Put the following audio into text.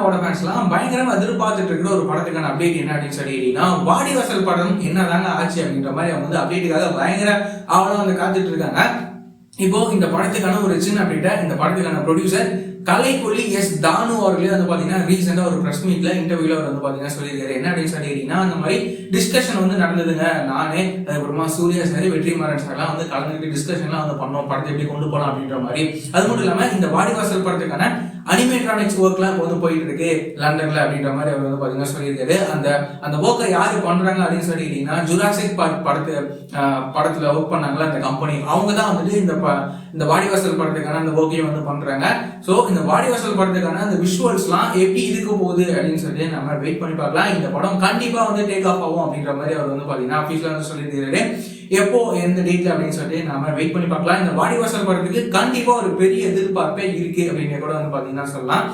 அண்ணாவோட ஃபேன்ஸ்லாம் பயங்கரமா எதிர்பார்த்துட்டு இருக்கிற ஒரு படத்துக்கான அப்டேட் என்ன அப்படின்னு சொல்லிட்டீங்கன்னா, வாடிவாசல் படம் என்னதாங்க ஆச்சு அப்படின்ற மாதிரி அவங்க வந்து அப்டேட்டுக்காக பயங்கர ஆவலா வந்து காத்துட்டு இருக்காங்க. இப்போ இந்த படத்துக்கான ஒரு சின்ன அப்டேட்டா இந்த படத்துக்கான ப்ரொடியூசர் கலைக்கொல்லி எஸ் தானு அவர்களே வந்து பாத்தீங்கன்னா ரீசெண்டா ஒரு பிரஸ் மீட்ல இன்டர்வியூல அவர் வந்து பாத்தீங்கன்னா சொல்லியிருக்காரு. என்ன அப்படின்னு சொல்லிட்டீங்கன்னா, அந்த மாதிரி டிஸ்கஷன் வந்து நடந்ததுங்க. நானே அதுக்கப்புறமா சூர்யா சார், வெற்றிமாறன் சார்லாம் வந்து கலந்துக்கிட்டு டிஸ்கஷன்லாம் வந்து பண்ணோம், படத்தை எப்படி கொண்டு போகலாம் அப்படின்ற மாதிரி. அது மட்டும் இல்லாம இந்த வாடிவாசல் படத்துக்கான அனிமேட்ரானிக்ஸ் ஒர்க்லாம் இப்போ வந்து போயிட்டு இருக்கு லண்டன்ல அப்படின்ற மாதிரி அவர் வந்து பாத்தீங்கன்னா சொல்லியிருக்காரு. அந்த ஒர்க்கை யாரு பண்றாங்க அப்படின்னு சொல்லிட்டீங்கன்னா, ஜுராசிக் பார்க் படத்துல ஒர்க் பண்ணாங்களா அந்த கம்பெனி, அவங்க தான் வந்துட்டு இந்த வாடிவாசல் படத்துக்கான அந்த ஒர்க்கையும் வந்து பண்றாங்க. சோ இந்த வாடிவாசல் படத்துக்கான அந்த விஷுவல்ஸ்லாம் எப்படி இருக்க போகுது அப்படின்னு சொல்லி நம்ம வெயிட் பண்ணி பார்க்கலாம். இந்த படம் கண்டிப்பா வந்து டேக் ஆஃப் ஆகும் அப்படின்ற மாதிரி அவர் வந்து பாத்தீங்கன்னா ஆஃபீஸ்ல வந்து சொல்லியிருக்காரு. எப்போ எந்த டேட்ல அப்படின்னு சொல்லிட்டு நாம வெயிட் பண்ணி பார்க்கலாம். இந்த வாடிவாசல் படத்துக்கு கண்டிப்பா ஒரு பெரிய எதிர்பார்ப்பே இருக்கு அப்படின்னு கூட வந்து பாத்தீங்கன்னா சொல்லலாம்.